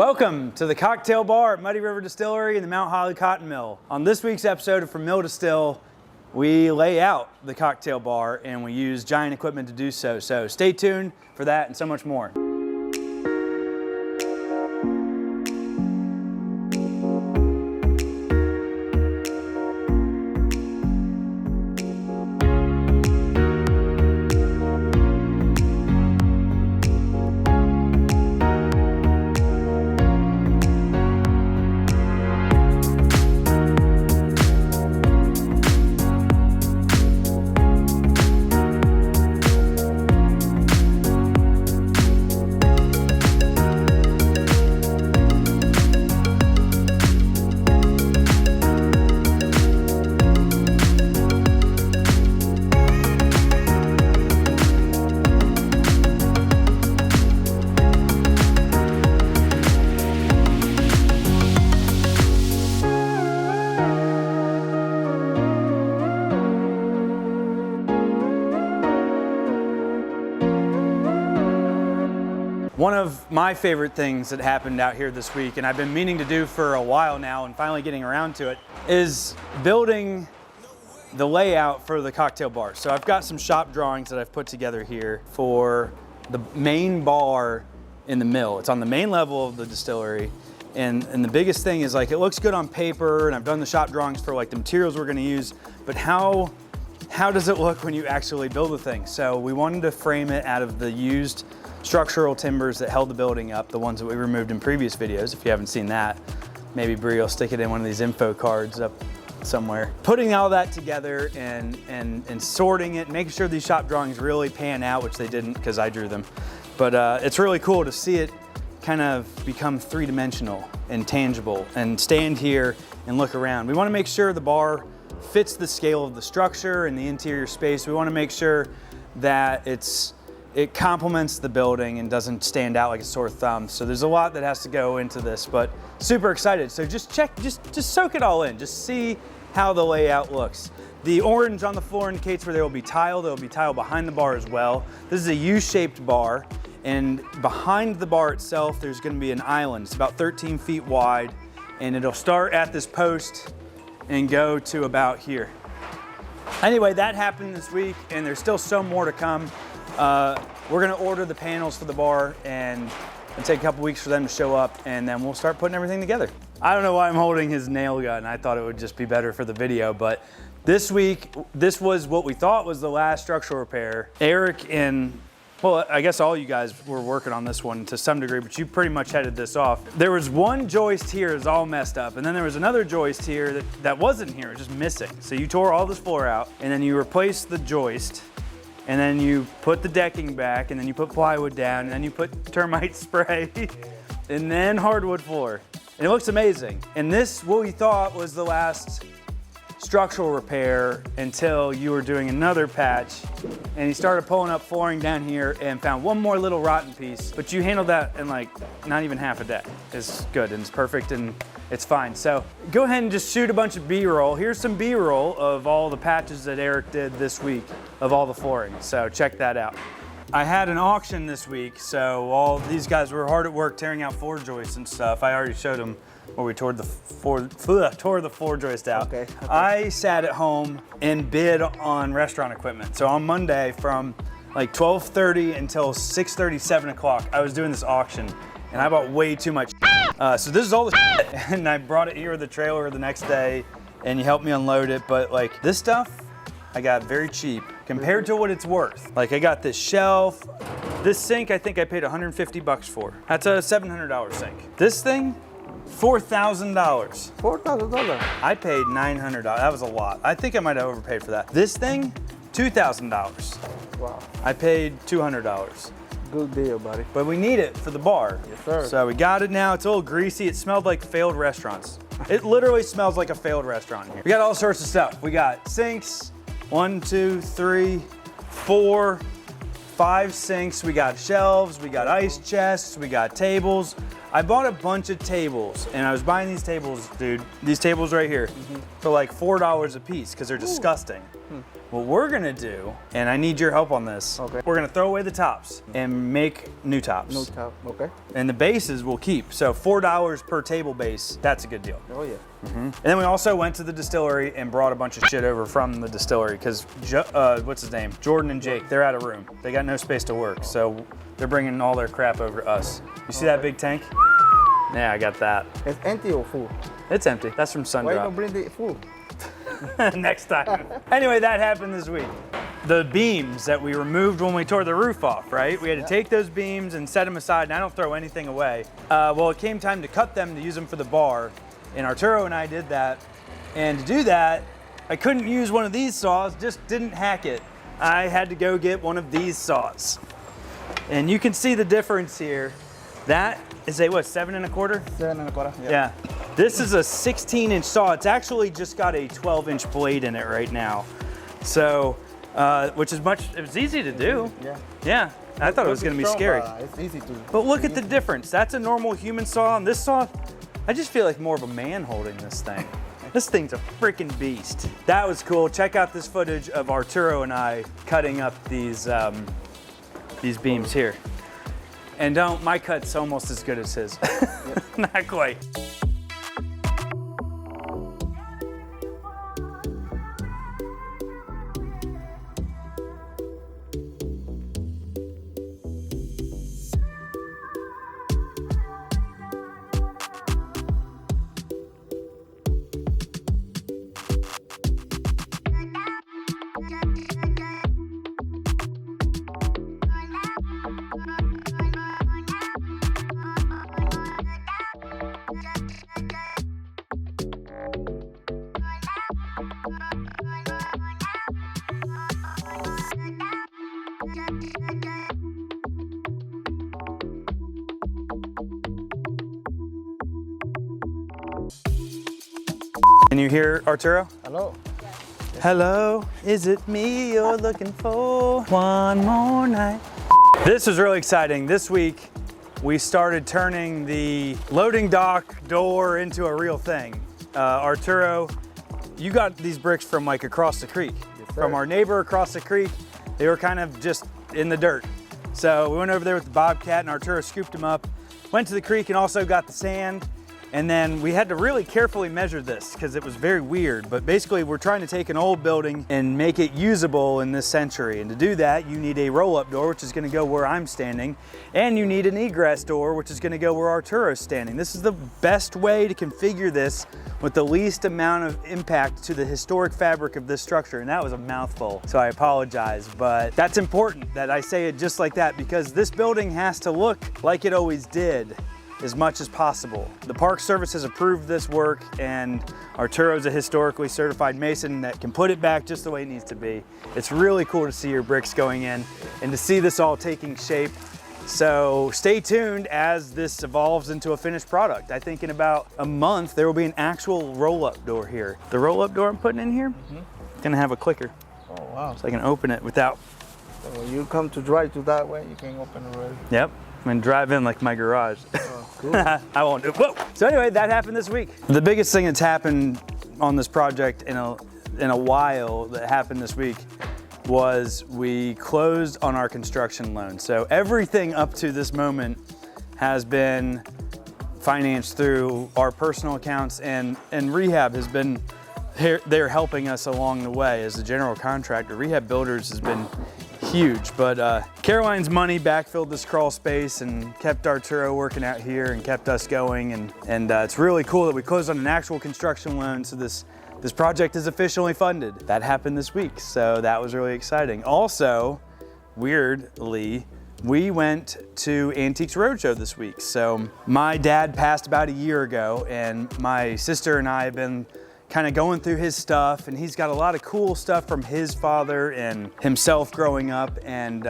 Welcome to the cocktail bar at Muddy River Distillery in the Mount Holly Cotton Mill. On this week's episode of From Mill to Still, we lay out the cocktail bar and we use giant equipment to do so. So stay tuned for that and so much more. One of my favorite things that happened out here this week, and I've been meaning to do for a while now and finally getting around to it, is building the layout for the cocktail bar. So I've got some shop drawings that I've put together here for the main bar in the mill. It's on the main level of the distillery. And the biggest thing is, like, it looks good on paper, and I've done the shop drawings for like the materials we're gonna use, but how does it look when you actually build the thing? So we wanted to frame it out of the used structural timbers that held the building up, the ones that we removed in previous videos. If you haven't seen that, maybe Bree will stick it in one of these info cards up somewhere. Putting all that together and sorting it, making sure these shop drawings really pan out, which they didn't because I drew them. But it's really cool to see it kind of become three-dimensional and tangible and stand here and look around. We want to make sure the bar fits the scale of the structure and the interior space. We want to make sure that it complements the building and doesn't stand out like a sore thumb. So there's a lot that has to go into this, but super excited. So just soak it all in. Just see how the layout looks. The orange on the floor indicates where there will be tile. There will be tile behind the bar as well. This is a U-shaped bar, and behind the bar itself, there's gonna be an island. It's about 13 feet wide, and it'll start at this post and go to about here. Anyway, that happened this week, and there's still so more to come. We're gonna order the panels for the bar, and it'll take a couple weeks for them to show up, and then we'll start putting everything together. I don't know why I'm holding his nail gun. I thought it would just be better for the video, but this week, this was what we thought was the last structural repair. Eric and, well, I guess all you guys were working on this one to some degree, but you pretty much headed this off. There was one joist here that's all messed up, and then there was another joist here that wasn't here, it was just missing. So you tore all this floor out, and then you replaced the joist, and then you put the decking back, and then you put plywood down, and then you put termite spray, and then hardwood floor. And it looks amazing. And this, what we thought was the last structural repair until you were doing another patch, and you started pulling up flooring down here and found one more little rotten piece, but you handled that in like not even half a day. It's good and it's perfect and it's fine. So go ahead and just shoot a bunch of B-roll. Here's some B-roll of all the patches that Eric did this week of all the flooring. So check that out. I had an auction this week, so all these guys were hard at work tearing out floor joists and stuff. I already showed them where we tore the floor joist out. Okay. I sat at home and bid on restaurant equipment. So on Monday from like 12:30 until 6:30, 7 o'clock, I was doing this auction, and I bought way too much. So this is all the and I brought it here with the trailer the next day, and you helped me unload it. But like this stuff, I got very cheap compared to what it's worth. Like I got this shelf, this sink I think I paid 150 bucks for. That's a $700 sink. This thing, $4,000. $4,000? I paid $900. That was a lot. I think I might have overpaid for that. This thing, $2,000. Wow. I paid $200. Good deal, buddy. But we need it for the bar. Yes, sir. So we got it now. It's a little greasy. It smelled like failed restaurants. It literally smells like a failed restaurant in here. We got all sorts of stuff. We got sinks, 1, 2, 3, 4, 5 sinks. We got shelves, we got ice chests, we got tables. I bought a bunch of tables, and I was buying these tables, dude, these tables right here, for like $4 a piece because they're disgusting. what we're gonna do, and I need your help on this. Okay. We're gonna throw away the tops and make new tops. No top. Okay. And the bases we'll keep. So $4 per table base, that's a good deal. Oh yeah. And then we also went to the distillery and brought a bunch of shit over from the distillery because, what's his name? Jordan and Jake, they're out of room. They got no space to work. So they're bringing all their crap over to us. You see that big tank? Yeah, I got that. It's empty or full? It's empty. That's from Why you Sundrop. don't bring the full? Next time. Anyway, that happened this week. The beams that we removed when we tore the roof off, right? We had to take those beams and set them aside, and I don't throw anything away. Well, it came time to cut them to use them for the bar, and Arturo and I did that. And to do that, I couldn't use one of these saws, just didn't hack it. I had to go get one of these saws. And you can see the difference here. That is a, what, 7 1/4? 7 1/4. Yeah. This is a 16-inch saw. It's actually just got a 12-inch blade in it right now. So, which is it was easy to do. Yeah. Yeah, I thought it was gonna be scary. It's easy to. But look at the difference. That's a normal human saw, and this saw, I just feel like more of a man holding this thing. This thing's a freaking beast. That was cool. Check out this footage of Arturo and I cutting up these beams here. And my cut's almost as good as his. Not quite. Can you hear Arturo? Hello. Hello, is it me you're looking for? One more night. This was really exciting. This week, we started turning the loading dock door into a real thing. Arturo, you got these bricks from like across the creek. Yes, From our neighbor across the creek. They were kind of just in the dirt. So we went over there with the Bobcat and Arturo scooped them up, went to the creek and also got the sand. And then we had to really carefully measure this because it was very weird. But basically we're trying to take an old building and make it usable in this century. And to do that, you need a roll-up door, which is gonna go where I'm standing. And you need an egress door, which is gonna go where Arturo's standing. This is the best way to configure this with the least amount of impact to the historic fabric of this structure. And that was a mouthful, so I apologize. But that's important that I say it just like that because this building has to look like it always did, as much as possible. The Park Service has approved this work and Arturo's a historically certified mason that can put it back just the way it needs to be. It's really cool to see your bricks going in and to see this all taking shape. So stay tuned as this evolves into a finished product. I think in about a month, there will be an actual roll-up door here. The roll-up door I'm putting in here, gonna have a clicker. Oh wow. So I can open it without. So when you come to drive to that way, you can open it already. Yep. I'm gonna drive in like my garage. Oh, cool. I won't do it. Whoa! So anyway, that happened this week. The biggest thing that's happened on this project in a while that happened this week was we closed on our construction loan. So everything up to this moment has been financed through our personal accounts and Rehab has been here. They're helping us along the way as a general contractor. Rehab Builders has been huge, but Caroline's money backfilled this crawl space and kept Arturo working out here and kept us going, and it's really cool that we closed on an actual construction loan, so this project is officially funded. That happened this week, so that was really exciting. Also, weirdly, we went to Antiques Roadshow this week. So my dad passed about a year ago, and my sister and I have been kind of going through his stuff, and he's got a lot of cool stuff from his father and himself growing up. And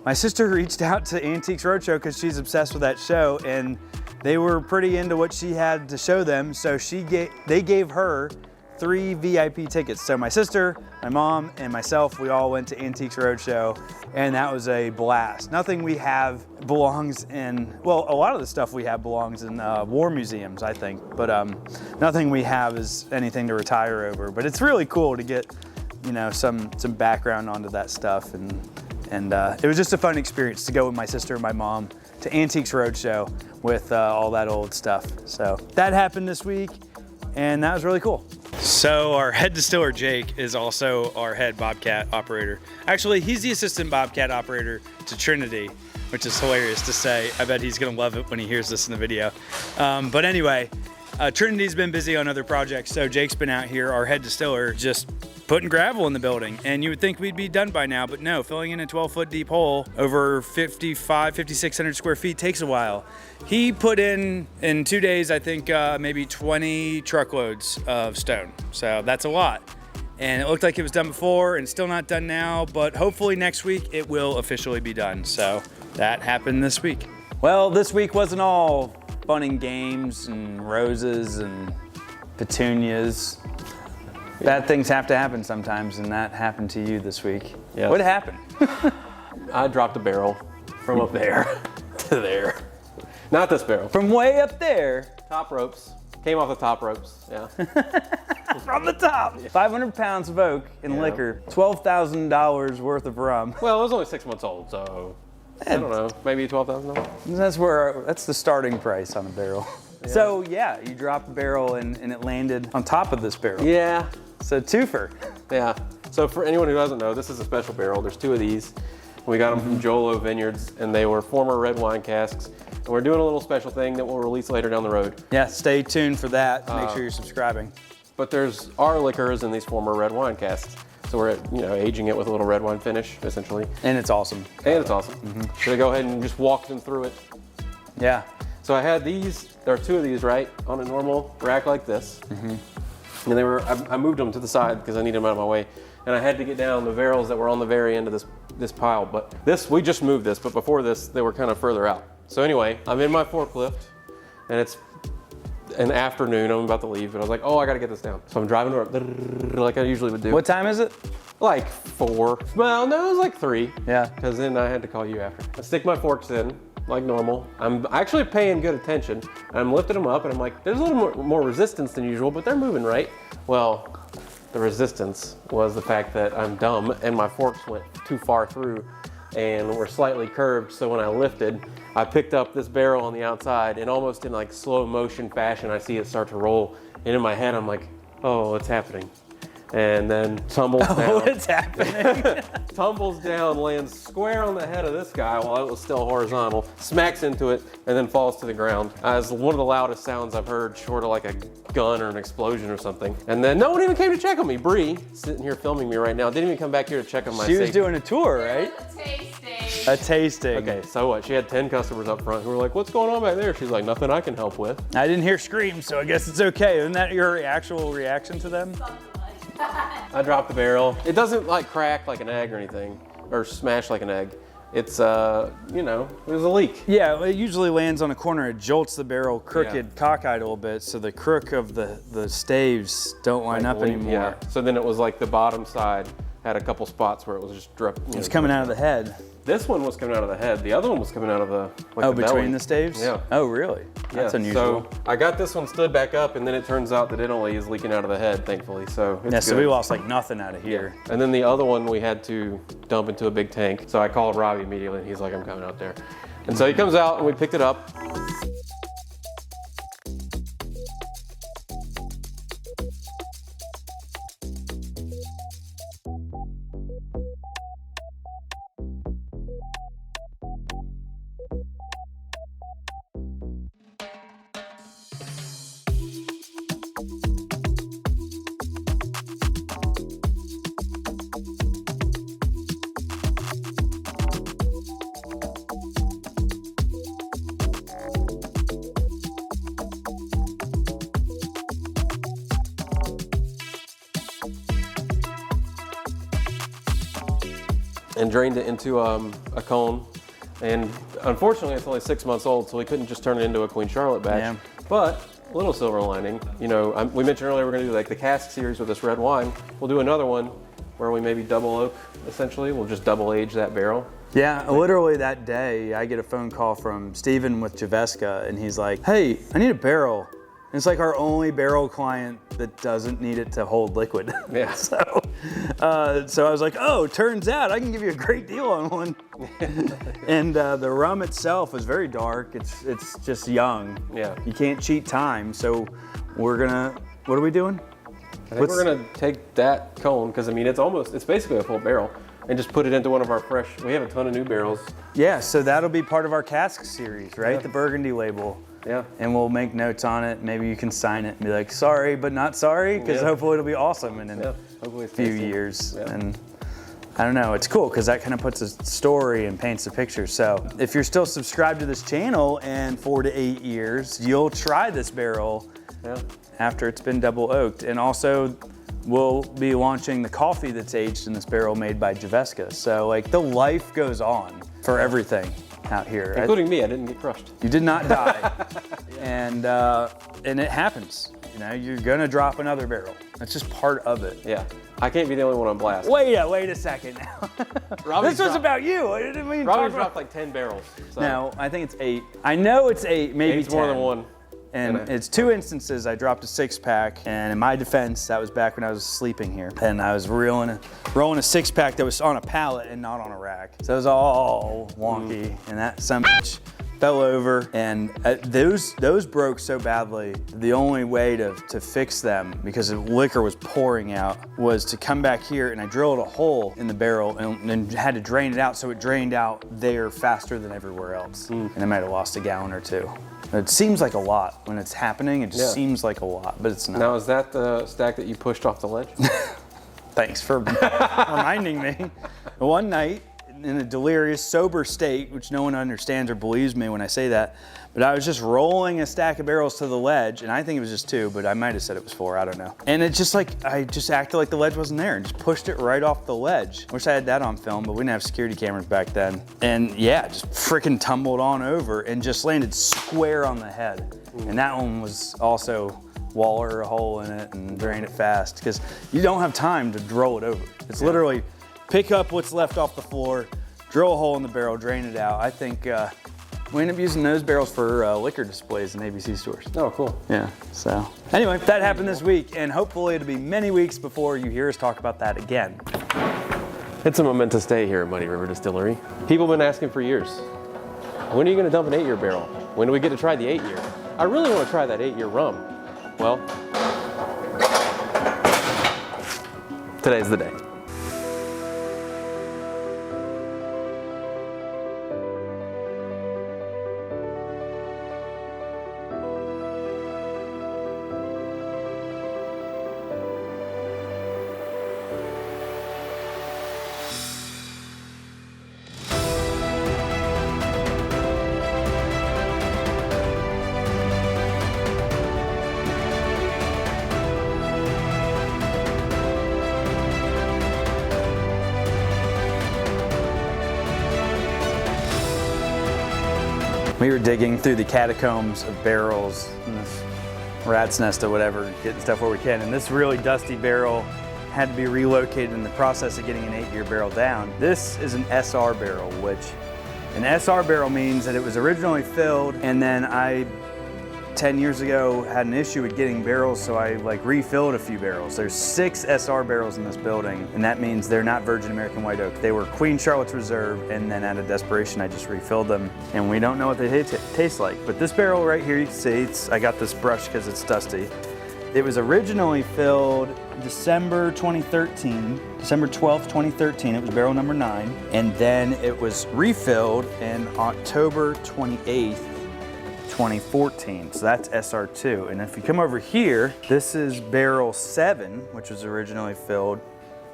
my sister reached out to Antiques Roadshow because she's obsessed with that show, and they were pretty into what she had to show them. So they gave her 3 VIP tickets. So my sister, my mom, and myself, we all went to Antiques Roadshow, and that was a blast. Nothing we have belongs in, well, a lot of the stuff we have belongs in war museums, I think, but nothing we have is anything to retire over. But it's really cool to get you know, some background onto that stuff, and it was just a fun experience to go with my sister and my mom to Antiques Roadshow with all that old stuff. So that happened this week, and that was really cool. So our head distiller, Jake, is also our head Bobcat operator. Actually, he's the assistant Bobcat operator to Trinity, which is hilarious to say. I bet he's gonna love it when he hears this in the video. But anyway, Trinity's been busy on other projects, so Jake's been out here, our head distiller, just putting gravel in the building. And you would think we'd be done by now, but no, filling in a 12-foot deep hole over 5,600 square feet takes a while. He put in 2 days, I think maybe 20 truckloads of stone. So that's a lot. And it looked like it was done before and still not done now, but hopefully next week it will officially be done. So that happened this week. Well, this week wasn't all fun and games and roses and petunias. Bad things have to happen sometimes, and that happened to you this week. Yes. What happened? I dropped a barrel from up there to there. Not this barrel. From way up there. Top ropes. Came off the top ropes, yeah. From the top. 500 pounds of oak in liquor, $12,000 worth of rum. Well, it was only 6 months old, so I don't know, maybe $12,000. That's the starting price on a barrel. Yeah. So yeah, you dropped a barrel and it landed on top of this barrel. Yeah. So twofer. Yeah. So for anyone who doesn't know, this is a special barrel. There's 2 of these. We got them from Jolo Vineyards, and they were former red wine casks. And we're doing a little special thing that we'll release later down the road. Yeah, stay tuned for that. Make sure you're subscribing. But there's our liquors in these former red wine casks. So we're, aging it with a little red wine finish, essentially. And it's awesome. And it's awesome. Should I go ahead and just walk them through it? Yeah. So I had these, there are 2 of these, right, on a normal rack like this. And they were, I moved them to the side because I needed them out of my way. And I had to get down the barrels that were on the very end of this pile. But we just moved this, but before this, they were kind of further out. So anyway, I'm in my forklift, and it's an afternoon, I'm about to leave, and I was like, oh, I gotta get this down. So I'm driving to like I usually would do. What time is it? Like 4. Well, no, it was like 3. Yeah. Because then I had to call you after. I stick my forks in, like normal. I'm actually paying good attention. I'm lifting them up, and I'm like, there's a little more resistance than usual, but they're moving right. Well, the resistance was the fact that I'm dumb, and my forks went too far through and were slightly curved, so when I lifted, I picked up this barrel on the outside, and almost in like slow motion fashion, I see it start to roll, and in my head, I'm like, oh, it's happening. And then tumbles down. Oh, it's happening. Tumbles down, lands square on the head of this guy while it was still horizontal, smacks into it, and then falls to the ground. As one of the loudest sounds I've heard, short of like a gun or an explosion or something. And then no one even came to check on me. Bree, sitting here filming me right now, didn't even come back here to check on my She was safety. doing a tour, right? A tasting. Okay, so what? She had 10 customers up front who were like, what's going on back there? She's like, nothing I can help with. I didn't hear screams, so I guess it's okay. Isn't that your actual reaction to them? I dropped the barrel. It doesn't like crack like an egg or anything, or smash like an egg. It's, it was a leak. Yeah, it usually lands on a corner. It jolts the barrel crooked, cockeyed a little bit, so the crook of the staves don't line up anymore. Yeah. So then it was like the bottom side had a couple spots where it was just drip. It was coming out of the head. This one was coming out of the head. The other one was coming out of the between belly. the staves? Yeah. Oh, really? That's unusual. So I got this one stood back up, and then it turns out that it only is leaking out of the head, thankfully. So it's so good. we lost like nothing out of here. Yeah. And then the other one we had to dump into a big tank. So I called Robbie immediately, and he's like, I'm coming out there. And so he comes out, and we picked it up. And drained it into a cone. And unfortunately, it's only 6 months old, so we couldn't just turn it into a Queen Charlotte batch. Yeah. But a little silver lining, we mentioned earlier we're gonna do like the cask series with this red wine. We'll do another one where we maybe double oak, essentially. We'll just double age that barrel. Yeah, literally that day, I get a phone call from Steven with Javeska, and he's like, hey, I need a barrel. It's like our only barrel client that doesn't need it to hold liquid. Yeah. So I was like, oh, turns out I can give you a great deal on one. And the rum itself is very dark. It's just young. Yeah. You can't cheat time. So we're gonna, what are we doing? I think we're gonna take that cone, because I mean, it's basically a full barrel, and just put it into one of our fresh, we have a ton of new barrels. Yeah, so that'll be part of our cask series, right? Yeah. The Burgundy label. Yeah. And we'll make notes on it. Maybe you can sign it and be like, sorry, but not sorry, because hopefully it'll be awesome in a few years. Yeah. And I don't know, it's cool because that kind of puts a story and paints a picture. So if you're still subscribed to this channel in 4 to 8 years, you'll try this barrel after it's been double oaked. And also we'll be launching the coffee that's aged in this barrel made by Javeska. So like the life goes on for everything out here. Including me, I didn't get crushed. You did not die. And it happens. You know, you're gonna drop another barrel. That's just part of it. Yeah. I can't be the only one on blast. Wait a second now. This was about you. I didn't mean to talk Robbie's about... dropped like 10 barrels. So. No, I think it's 8. I know it's 8, maybe 8's 10. more than one. And it's 2 instances I dropped a 6-pack, and in my defense, that was back when I was sleeping here. And I was rolling a 6-pack that was on a pallet and not on a rack. So it was all wonky, and that some bitch fell over, and those broke so badly. The only way to fix them, because the liquor was pouring out, was to come back here, and I drilled a hole in the barrel and had to drain it out, so it drained out there faster than everywhere else. And I might have lost a gallon or 2. It seems like a lot when it's happening. It just seems like a lot, but it's not. Now, is that the stack that you pushed off the ledge? Thanks for reminding me. One night, in a delirious, sober state, which no one understands or believes me when I say that, but I was just rolling a stack of barrels to the ledge, and I think it was just 2, but I might have said it was 4, I don't know. And it just like, I just acted like the ledge wasn't there and just pushed it right off the ledge. Wish I had that on film, but we didn't have security cameras back then. And yeah, just freaking tumbled on over and just landed square on the head. And that one was also waller a hole in it and drain it fast, because you don't have time to roll it over. It's literally pick up what's left off the floor, drill a hole in the barrel, drain it out. I think we end up using those barrels for liquor displays in ABC stores. Oh, cool. Yeah, so anyway, that happened this week, and hopefully it'll be many weeks before you hear us talk about that again. It's a momentous day here at Muddy River Distillery. People have been asking for years, when are you gonna dump an 8-year barrel? When do we get to try the 8-year? I really wanna try that 8-year rum. Well, today's the day. We were digging through the catacombs of barrels and this rat's nest or whatever, getting stuff where we can. And this really dusty barrel had to be relocated in the process of getting an 8-year barrel down. This is an SR barrel, which an SR barrel means that it was originally filled, and then I 10 years ago had an issue with getting barrels, so I like refilled a few barrels. There's 6 SR barrels in this building, and that means they're not virgin American white oak. They were Queen Charlotte's Reserve, and then out of desperation I just refilled them, and we don't know what they taste like. But this barrel right here, you can see, I got this brush because it's dusty. It was originally filled December 2013, December 12th, 2013. It was barrel number 9, and then it was refilled in October 28th, 2014, so that's SR2. And if you come over here, this is barrel 7, which was originally filled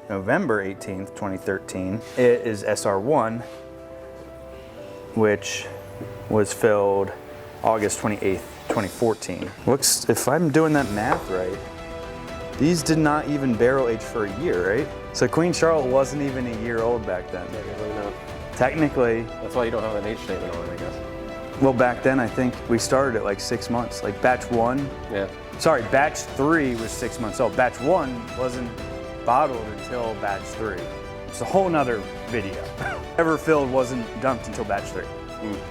November 18th, 2013. It is SR1, which was filled August 28th, 2014. Looks, if I'm doing that math right, these did not even barrel age for a year, right? So Queen Charlotte wasn't even a year old back then. Technically not. Technically. That's why you don't have an age statement on it, I guess. Well, back then, I think we started at like 6 months. Like batch 1, sorry, batch 3 was 6 months old. Batch 1 wasn't bottled until batch 3. It's a whole nother video. Ever filled wasn't dumped until batch 3.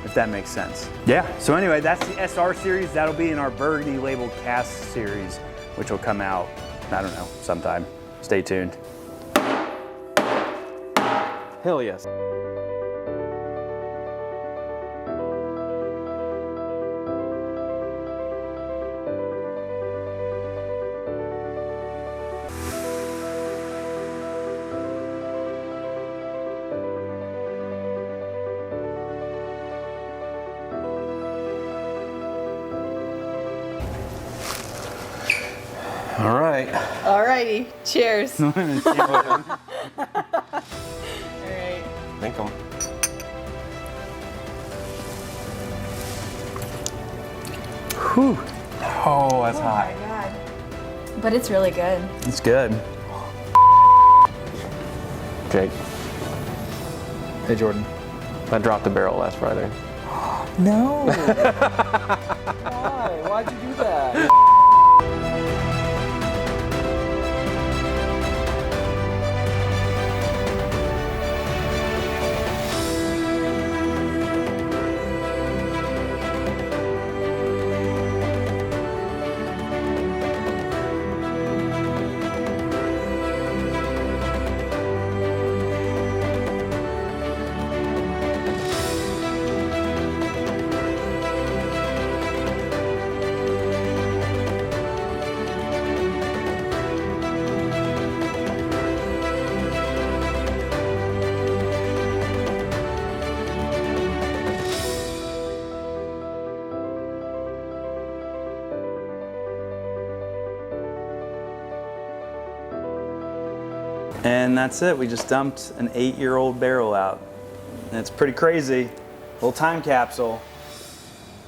if that makes sense. Yeah, so anyway, that's the SR series. That'll be in our Burgundy labeled cask series, which will come out, I don't know, sometime. Stay tuned. Hell yes. All right. Alrighty, cheers. All right. Thank them. Whew. Oh, that's Oh hot. my god. But it's really good. It's good. Jake, Hey, Jordan. I dropped a barrel last Friday. No. Why? Why'd you do that? And that's it. We just dumped an 8-year-old barrel out. And it's pretty crazy. Little time capsule.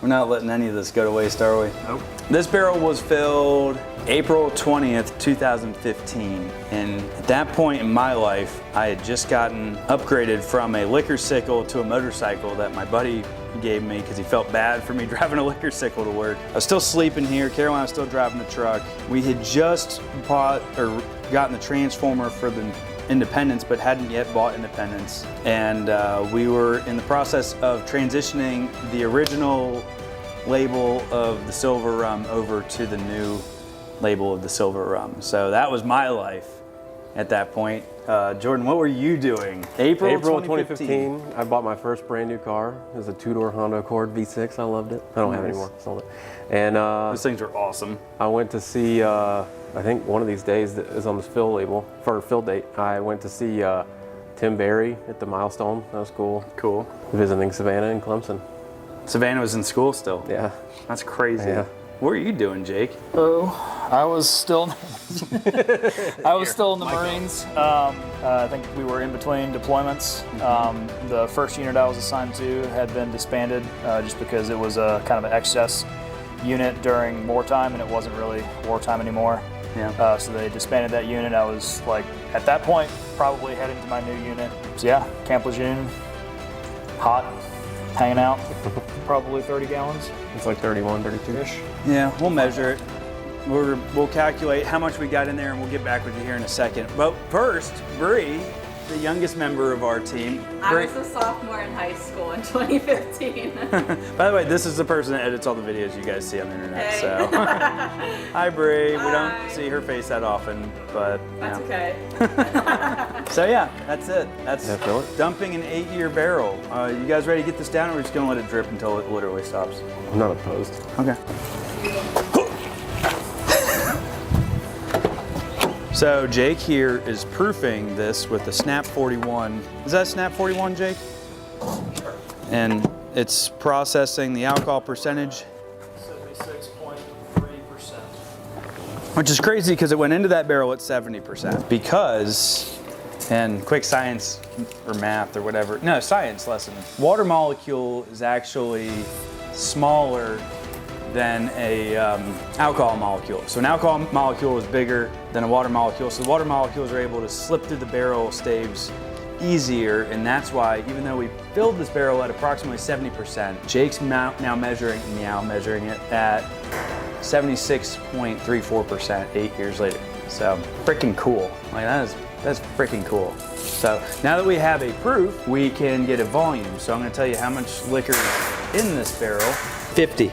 We're not letting any of this go to waste, are we? Nope. This barrel was filled April 20th, 2015. And at that point in my life, I had just gotten upgraded from a liquor sickle to a motorcycle that my buddy gave me because he felt bad for me driving a liquor sickle to work. I was still sleeping here. Caroline was still driving the truck. We had just bought or gotten the transformer for the Independence, but hadn't yet bought Independence. And we were in the process of transitioning the original label of the Silver Rum over to the new label of the Silver Rum. So that was my life at that point. Jordan, what were you doing? April 2015. I bought my first brand new car. It was a 2-door Honda Accord V6. I loved it. I don't have it anymore. Sold it. And Those things are awesome. I went to see, I think one of these days that is on this fill label, for a fill date, I went to see Tim Berry at the Milestone. That was cool. Cool. Visiting Savannah and Clemson. Savannah was in school still. Yeah. That's crazy. Yeah. What are you doing, Jake? Oh, I was still in the Marines. I think we were in between deployments. The first unit I was assigned to had been disbanded just because it was a kind of an excess unit during wartime, and it wasn't really wartime anymore. Yeah. So they disbanded that unit. I was like, at that point, probably heading to my new unit. So yeah, Camp Lejeune, hot, hanging out, probably 30 gallons. It's like 31, 32-ish. Yeah, we'll measure it. We'll calculate how much we got in there, and we'll get back with you here in a second. But first, Bree, the youngest member of our team. I was a sophomore in high school in 2015. By the way, this is the person that edits all the videos you guys see on the internet. Hey. So, hi Bree. We don't Hi. see her face that often, but That's yeah. okay. So yeah, that's it. That's Yeah, fill it. dumping an 8-year barrel. You guys ready to get this down, or we're just gonna let it drip until it literally stops? I'm not opposed. Okay. So Jake here is proofing this with the Snap 41. Is that Snap 41, Jake? And it's processing the alcohol percentage. 76.3%. Which is crazy because it went into that barrel at 70%. Because, and quick science or math or whatever, no, science lesson. Water molecule is actually smaller than a alcohol molecule. So an alcohol molecule is bigger than a water molecule. So the water molecules are able to slip through the barrel staves easier, and that's why, even though we filled this barrel at approximately 70%, Jake's now measuring it at 76.34% 8 years later. So freaking cool. Like, that is That's freaking cool. So now that we have a proof, we can get a volume. So I'm gonna tell you how much liquor is in this barrel. 50.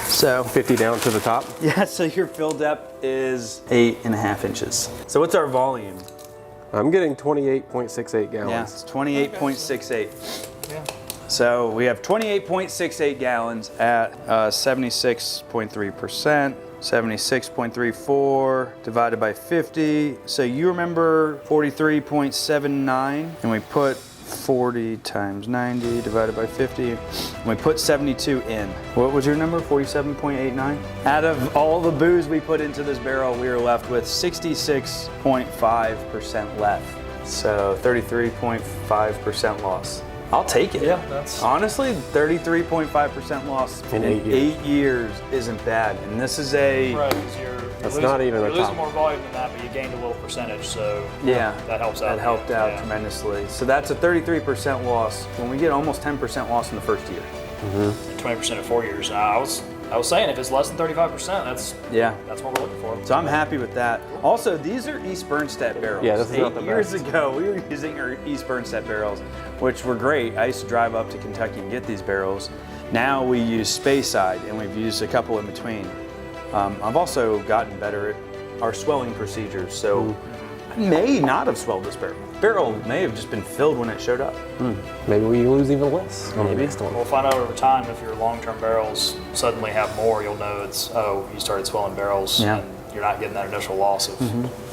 So 50 down to the top. yeah, so your fill depth is 8.5 inches. So what's our volume? I'm getting 28.68 gallons. Yeah, it's 28.68. So we have 28.68 gallons at 76.3%. 76.34 divided by 50. So you remember 43.79, and we put 40 times 90 divided by 50, and we put 72 in. What was your number? 47.89? Out of all the booze we put into this barrel, we were left with 66.5% left. So 33.5% loss. I'll take it. Yeah, that's Honestly, 33.5% loss In 8 years. 8 years isn't bad. And this is a, right. 'Cause you're That's not even you're a losing top. more volume than that, but you gained a little percentage, so yeah, that helps out. that helped out Yeah. tremendously. So that's a 33% loss when we get almost 10% loss in the first year. 20% in 4 years. Now, I was saying if it's less than 35%, that's Yeah. what we're looking for. So I'm happy with that. Also, these are East Bernstedt barrels. Yeah, this is not the 8 years best. ago, we were using our East Bernstedt barrels, which were great. I used to drive up to Kentucky and get these barrels. Now we use Speyside, and we've used a couple in between. I've also gotten better at our swelling procedures, so I may not have swelled this barrel. Barrel may have just been filled when it showed up. Maybe we lose even less on the Maybe. next one. We'll find out over time if your long-term barrels suddenly have more. You'll know it's you started swelling barrels, Yeah. and you're not getting that initial loss of.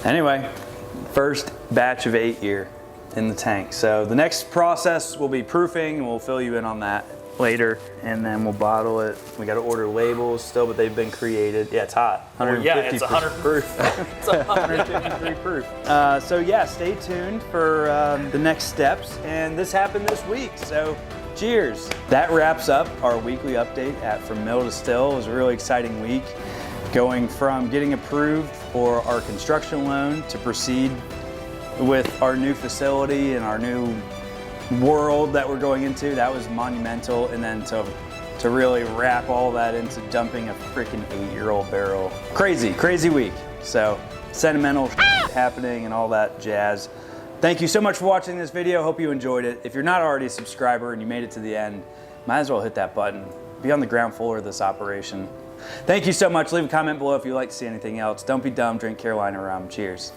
Anyway, first batch of 8 year in the tank. So the next process will be proofing, and we'll fill you in on that later, and then we'll bottle it. We got to order labels still, but they've been created. Yeah, it's hot. Yeah, it's 100 proof. It's 153 proof. So yeah, stay tuned for the next steps. And this happened this week, so cheers. That wraps up our weekly update at From Mill to Still. It was a really exciting week, going from getting approved for our construction loan to proceed with our new facility and our new world that we're going into. That was monumental. And then to really wrap all that into dumping a freaking 8-year-old barrel. Crazy week. So sentimental happening and all that jazz. Thank you so much for watching this video. Hope you enjoyed it. If you're not already a subscriber and you made it to the end, might as well hit that button. Be on the ground floor of this operation. Thank you so much. Leave a comment below if you'd like to see anything else. Don't be dumb, drink Carolina rum. Cheers.